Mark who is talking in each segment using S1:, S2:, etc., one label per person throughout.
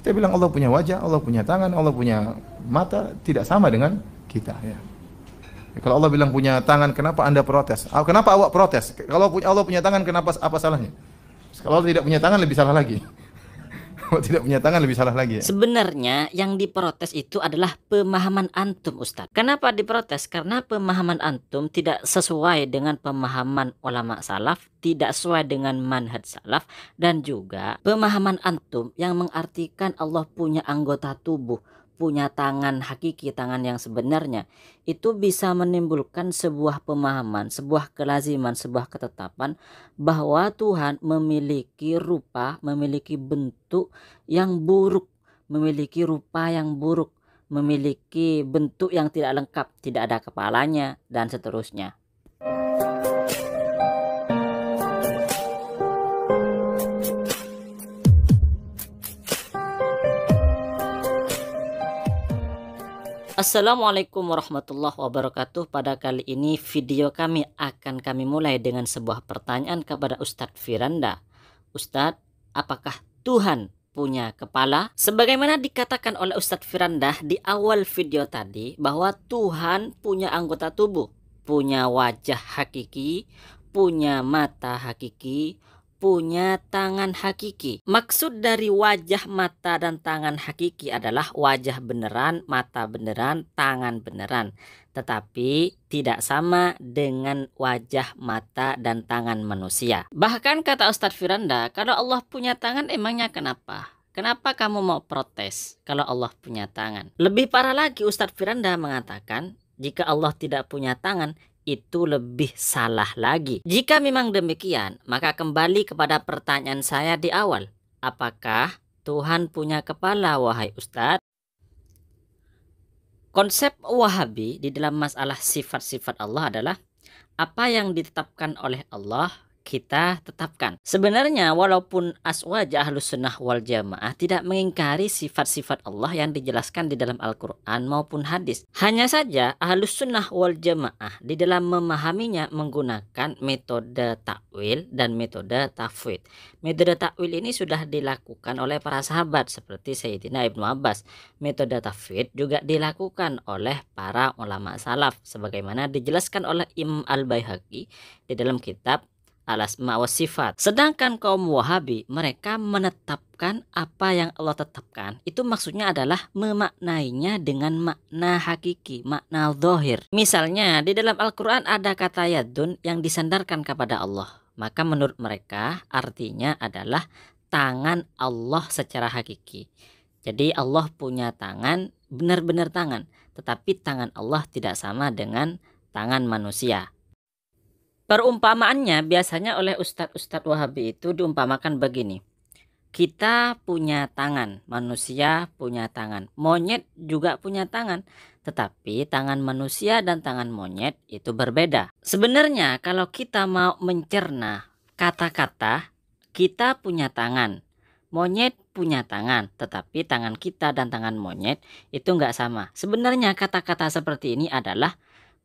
S1: Kita bilang Allah punya wajah, Allah punya tangan, Allah punya mata, tidak sama dengan kita. Ya. Kalau Allah bilang punya tangan, kenapa Anda protes? Kenapa awak protes? Kalau Allah punya tangan, kenapa apa salahnya? Kalau Allah tidak punya tangan lebih salah lagi. Kalau tidak punya tangan lebih salah lagi. Ya.
S2: Sebenarnya yang diprotes itu adalah pemahaman antum, Ustadz. Kenapa diprotes? Karena pemahaman antum tidak sesuai dengan pemahaman ulama salaf, tidak sesuai dengan manhaj salaf, dan juga pemahaman antum yang mengartikan Allah punya anggota tubuh, punya tangan hakiki, tangan yang sebenarnya, itu bisa menimbulkan sebuah pemahaman, sebuah kelaziman, sebuah ketetapan bahwa Tuhan memiliki rupa, memiliki bentuk yang buruk, memiliki rupa yang buruk, memiliki bentuk yang tidak lengkap, tidak ada kepalanya, dan seterusnya. Assalamualaikum warahmatullahi wabarakatuh. Pada kali ini video kami akan kami mulai dengan sebuah pertanyaan kepada Ustadz Firanda. Ustadz, apakah Tuhan punya kepala? Sebagaimana dikatakan oleh Ustadz Firanda di awal video tadi, bahwa Tuhan punya anggota tubuh, punya wajah hakiki, punya mata hakiki, punya tangan hakiki. Maksud dari wajah, mata, dan tangan hakiki adalah wajah beneran, mata beneran, tangan beneran. Tetapi tidak sama dengan wajah, mata, dan tangan manusia. Bahkan kata Ustadz Firanda, kalau Allah punya tangan emangnya kenapa? Kenapa kamu mau protes kalau Allah punya tangan? Lebih parah lagi, Ustadz Firanda mengatakan, jika Allah tidak punya tangan, itu lebih salah lagi. Jika memang demikian, maka kembali kepada pertanyaan saya di awal. Apakah Tuhan punya kepala, wahai Ustadz? Konsep Wahabi di dalam masalah sifat-sifat Allah adalah apa yang ditetapkan oleh Allah, kita tetapkan. Sebenarnya walaupun aswaj ahlus sunnah wal jamaah tidak mengingkari sifat-sifat Allah yang dijelaskan di dalam Al-Quran maupun hadis. Hanya saja ahlus sunnah wal jamaah di dalam memahaminya menggunakan metode takwil dan metode tafwid. Metode takwil ini sudah dilakukan oleh para sahabat seperti Sayyidina Ibnu Abbas. Metode tafwid juga dilakukan oleh para ulama salaf sebagaimana dijelaskan oleh Imam Al-Baihaqi di dalam kitab Al-Asma wa Sifat. Sedangkan kaum Wahabi, mereka menetapkan apa yang Allah tetapkan. Itu maksudnya adalah memaknainya dengan makna hakiki, makna zahir. Misalnya di dalam Al-Quran ada kata yadun yang disandarkan kepada Allah. Maka menurut mereka artinya adalah tangan Allah secara hakiki. Jadi Allah punya tangan, benar-benar tangan. Tetapi tangan Allah tidak sama dengan tangan manusia. Perumpamaannya biasanya oleh ustadz-ustadz Wahabi itu diumpamakan begini. Kita punya tangan, manusia punya tangan, monyet juga punya tangan. Tetapi tangan manusia dan tangan monyet itu berbeda. Sebenarnya kalau kita mau mencerna kata-kata, kita punya tangan, monyet punya tangan, tetapi tangan kita dan tangan monyet itu nggak sama. Sebenarnya kata-kata seperti ini adalah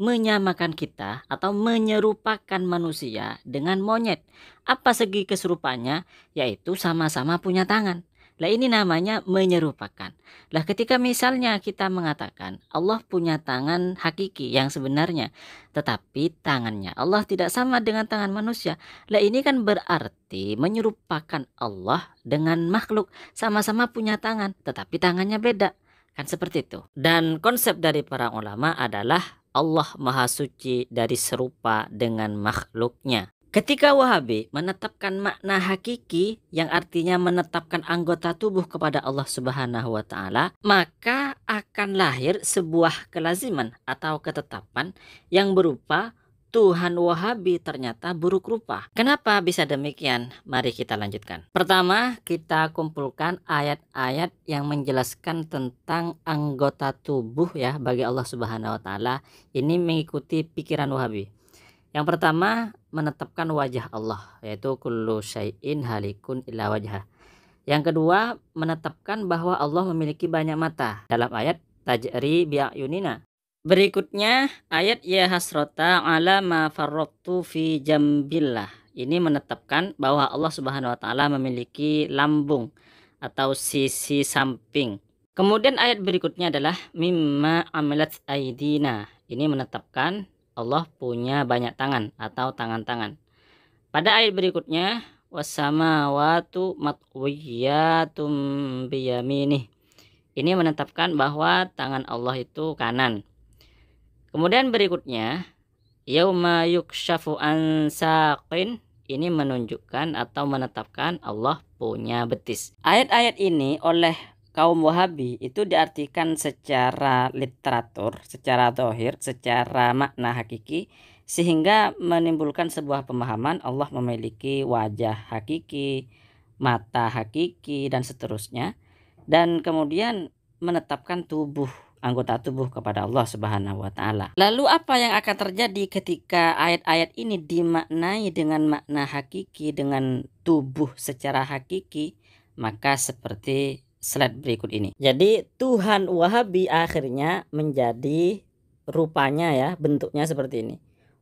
S2: menyamakan kita atau menyerupakan manusia dengan monyet. Apa segi keserupaannya? Yaitu sama-sama punya tangan. Lah ini namanya menyerupakan. Lah ketika misalnya kita mengatakan Allah punya tangan hakiki yang sebenarnya, tetapi tangannya Allah tidak sama dengan tangan manusia. Lah ini kan berarti menyerupakan Allah dengan makhluk, sama-sama punya tangan, tetapi tangannya beda. Kan seperti itu. Dan konsep dari para ulama adalah Allah Maha Suci dari serupa dengan makhluknya. Ketika Wahabi menetapkan makna hakiki yang artinya menetapkan anggota tubuh kepada Allah Subhanahu wa Ta'ala, maka akan lahir sebuah kelaziman atau ketetapan yang berupa Tuhan Wahabi ternyata buruk rupa. Kenapa bisa demikian? Mari kita lanjutkan. Pertama, kita kumpulkan ayat-ayat yang menjelaskan tentang anggota tubuh ya bagi Allah Subhanahu wa Ta'ala. Ini mengikuti pikiran Wahabi. Yang pertama, menetapkan wajah Allah, yaitu kullu syai'in halikun illa wajhah. Yang kedua, menetapkan bahwa Allah memiliki banyak mata dalam ayat tajri bi'ayunina. Berikutnya ayat ya hasrota ala ma farraqtu fi jambillah. Ini menetapkan bahwa Allah Subhanahu wa Ta'ala memiliki lambung atau sisi samping. Kemudian ayat berikutnya adalah mimma amilat aidina. Ini menetapkan Allah punya banyak tangan atau tangan-tangan. Pada ayat berikutnya wassamawatu matwiyatum biyaminih. Ini menetapkan bahwa tangan Allah itu kanan. Kemudian berikutnya yauma yukshafu an saqin. Ini menunjukkan atau menetapkan Allah punya betis. Ayat-ayat ini oleh kaum Wahabi itu diartikan secara literatur, secara zahir, secara makna hakiki, sehingga menimbulkan sebuah pemahaman Allah memiliki wajah hakiki, mata hakiki, dan seterusnya. Dan kemudian menetapkan anggota tubuh kepada Allah Subhanahu wa taala. Lalu apa yang akan terjadi ketika ayat-ayat ini dimaknai dengan makna hakiki, dengan tubuh secara hakiki? Maka seperti slide berikut ini. Jadi Tuhan Wahabi akhirnya menjadi rupanya ya, bentuknya seperti ini.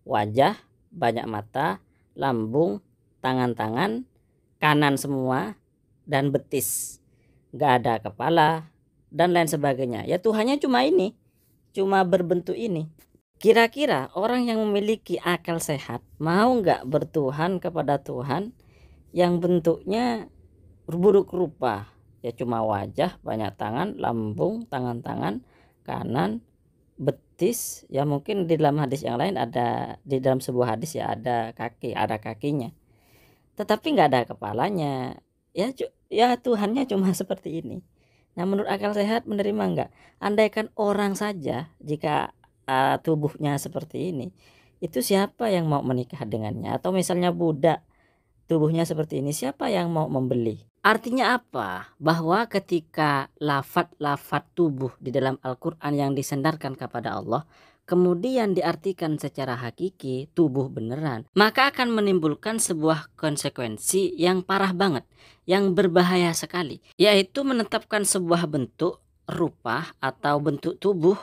S2: Wajah, banyak mata, lambung, tangan-tangan, kanan semua, dan betis. Gak ada kepala, dan lain sebagainya. Ya Tuhannya cuma ini, cuma berbentuk ini. Kira-kira orang yang memiliki akal sehat mau nggak bertuhan kepada Tuhan yang bentuknya buruk rupa? Ya cuma wajah, banyak tangan, lambung, tangan-tangan, kanan, betis. Ya mungkin di dalam hadis yang lain ada, di dalam sebuah hadis ya ada kaki, ada kakinya. Tetapi nggak ada kepalanya. Ya Tuhannya cuma seperti ini. Nah, menurut akal sehat menerima enggak? Andaikan orang saja jika tubuhnya seperti ini, itu siapa yang mau menikah dengannya? Atau misalnya budak tubuhnya seperti ini, siapa yang mau membeli? Artinya apa? Bahwa ketika lafaz-lafaz tubuh di dalam Al-Quran yang disandarkan kepada Allah kemudian diartikan secara hakiki tubuh beneran, maka akan menimbulkan sebuah konsekuensi yang parah banget, yang berbahaya sekali, yaitu menetapkan sebuah bentuk, rupa atau bentuk tubuh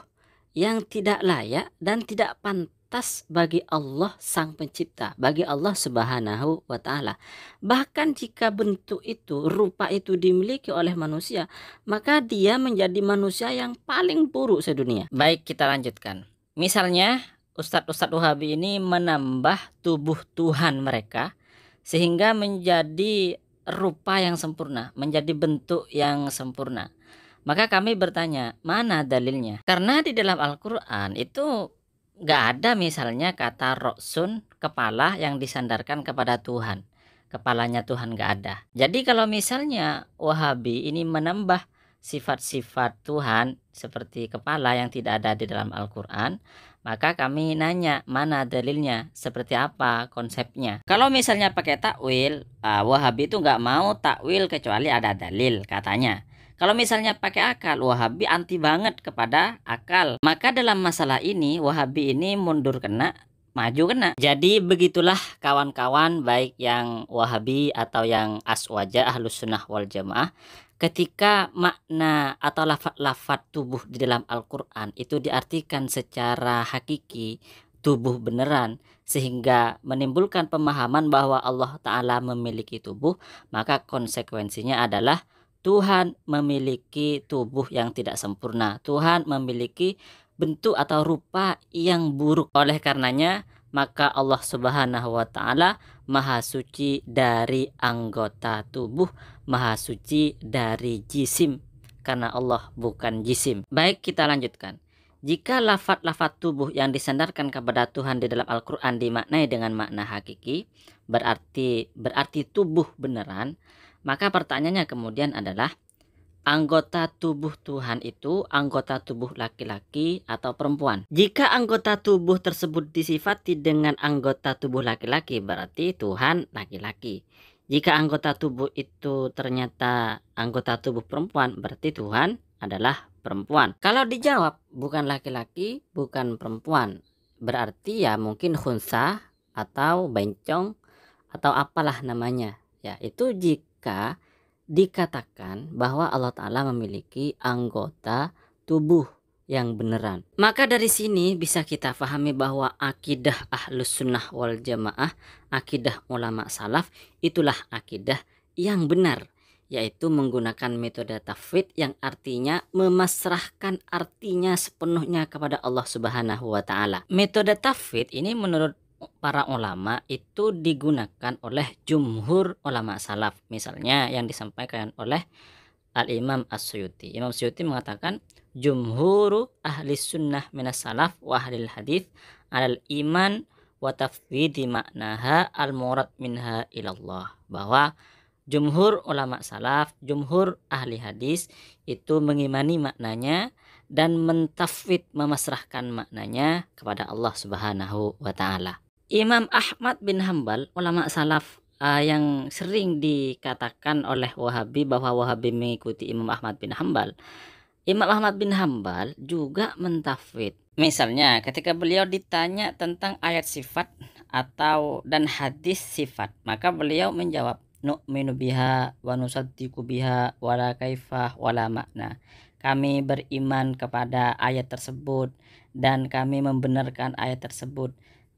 S2: yang tidak layak dan tidak pantas bagi Allah Sang Pencipta, bagi Allah Subhanahu wa taala. Bahkan jika bentuk itu, rupa itu dimiliki oleh manusia, maka dia menjadi manusia yang paling buruk sedunia. Baik, kita lanjutkan. Misalnya Ustadz-Ustadz Wahabi ini menambah tubuh Tuhan mereka sehingga menjadi rupa yang sempurna, menjadi bentuk yang sempurna. Maka kami bertanya, mana dalilnya? Karena di dalam Al-Quran itu gak ada misalnya kata roksun, kepala yang disandarkan kepada Tuhan. Kepalanya Tuhan gak ada. Jadi kalau misalnya Wahabi ini menambah sifat-sifat Tuhan seperti kepala yang tidak ada di dalam Al-Quran, maka kami nanya mana dalilnya, seperti apa konsepnya. Kalau misalnya pakai takwil, Wahabi itu nggak mau takwil kecuali ada dalil katanya. Kalau misalnya pakai akal, Wahabi anti banget kepada akal. Maka dalam masalah ini Wahabi ini mundur kena, maju kena. Jadi begitulah kawan-kawan, baik yang Wahabi atau yang aswaja Ahlus Sunnah wal Jamaah, ketika makna atau lafaz tubuh di dalam Al-Quran itu diartikan secara hakiki, tubuh beneran, sehingga menimbulkan pemahaman bahwa Allah Ta'ala memiliki tubuh, maka konsekuensinya adalah Tuhan memiliki tubuh yang tidak sempurna. Tuhan memiliki bentuk atau rupa yang buruk. Oleh karenanya, maka Allah Subhanahu wa taala maha suci dari anggota tubuh, maha suci dari jisim, karena Allah bukan jisim. Baik, kita lanjutkan. Jika lafaz-lafaz tubuh yang disandarkan kepada Tuhan di dalam Al-Quran dimaknai dengan makna hakiki, berarti tubuh beneran, maka pertanyaannya kemudian adalah, anggota tubuh Tuhan itu anggota tubuh laki-laki atau perempuan? Jika anggota tubuh tersebut disifati dengan anggota tubuh laki-laki, berarti Tuhan laki-laki. Jika anggota tubuh itu ternyata anggota tubuh perempuan, berarti Tuhan adalah perempuan. Kalau dijawab bukan laki-laki, bukan perempuan, berarti ya mungkin khunsa atau bencong atau apalah namanya. Ya, itu jika dikatakan bahwa Allah Ta'ala memiliki anggota tubuh yang beneran. Maka dari sini bisa kita pahami bahwa akidah Ahlus Sunnah wal Jamaah, akidah ulama salaf, itulah akidah yang benar, yaitu menggunakan metode tafwid yang artinya memasrahkan artinya sepenuhnya kepada Allah Subhanahu wa taala. Metode tafwid ini menurut para ulama itu digunakan oleh jumhur ulama salaf. Misalnya yang disampaikan oleh Al-Imam As-Suyuti. Imam Suyuti mengatakan jumhuru ahli sunnah minas salaf wa ahlil hadith alal iman wa tafwidi maknaha al-murad minha ilallah, bahwa jumhur ulama salaf, jumhur ahli hadis itu mengimani maknanya dan mentafwid, memasrahkan maknanya kepada Allah Subhanahu wa taala. Imam Ahmad bin Hambal, ulama salaf yang sering dikatakan oleh Wahabi bahwa Wahabi mengikuti Imam Ahmad bin Hambal. Imam Ahmad bin Hambal juga mentafwid. Misalnya ketika beliau ditanya tentang ayat sifat dan hadis sifat, maka beliau menjawab nu'minu biha wa nusaddiqu biha wala kaifah wala makna. Kami beriman kepada ayat tersebut dan kami membenarkan ayat tersebut.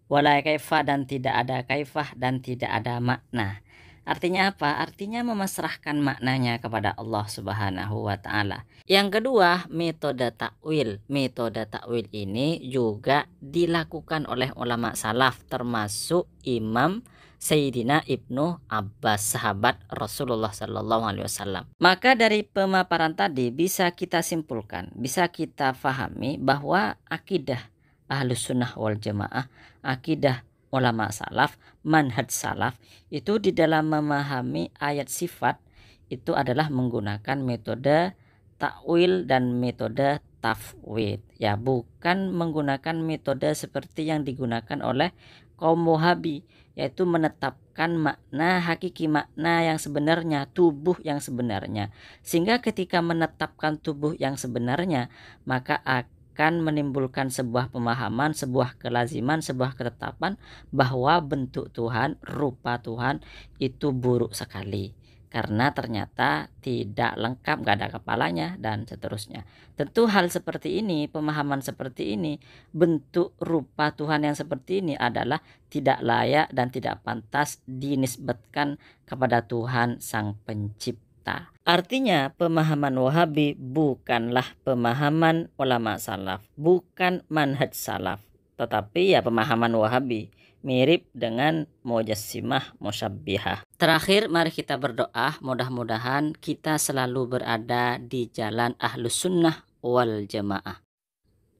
S2: Wala kaifah, dan tidak ada kaifah dan tidak ada makna. Artinya apa? Artinya memasrahkan maknanya kepada Allah Subhanahu wa taala. Yang kedua, metode takwil. Metode takwil ini juga dilakukan oleh ulama salaf termasuk Imam Sayyidina Ibnu Abbas, sahabat Rasulullah Sallallahu Alaihi Wasallam. Maka dari pemaparan tadi bisa kita simpulkan, bisa kita fahami bahwa akidah Ahlus Sunnah wal Jamaah, akidah ulama salaf, manhaj salaf itu di dalam memahami ayat sifat itu adalah menggunakan metode takwil dan metode tafwid, ya, bukan menggunakan metode seperti yang digunakan oleh kaum Wahabi, yaitu menetapkan makna hakiki, makna yang sebenarnya, tubuh yang sebenarnya, sehingga ketika menetapkan tubuh yang sebenarnya maka akan menimbulkan sebuah pemahaman, sebuah kelaziman, sebuah ketetapan bahwa bentuk Tuhan, rupa Tuhan itu buruk sekali karena ternyata tidak lengkap, gak ada kepalanya dan seterusnya. Tentu hal seperti ini, pemahaman seperti ini, bentuk rupa Tuhan yang seperti ini adalah tidak layak dan tidak pantas dinisbatkan kepada Tuhan Sang Pencipta. Artinya pemahaman Wahabi bukanlah pemahaman ulama salaf, bukan manhaj salaf, tetapi ya pemahaman Wahabi mirip dengan Mujassimah Musyabbihah. Terakhir, mari kita berdoa mudah-mudahan kita selalu berada di jalan Ahlus Sunnah wal Jamaah.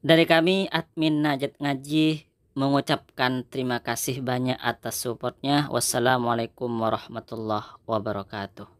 S2: Dari kami admin Najat Ngaji mengucapkan terima kasih banyak atas supportnya. Wassalamualaikum warahmatullahi wabarakatuh.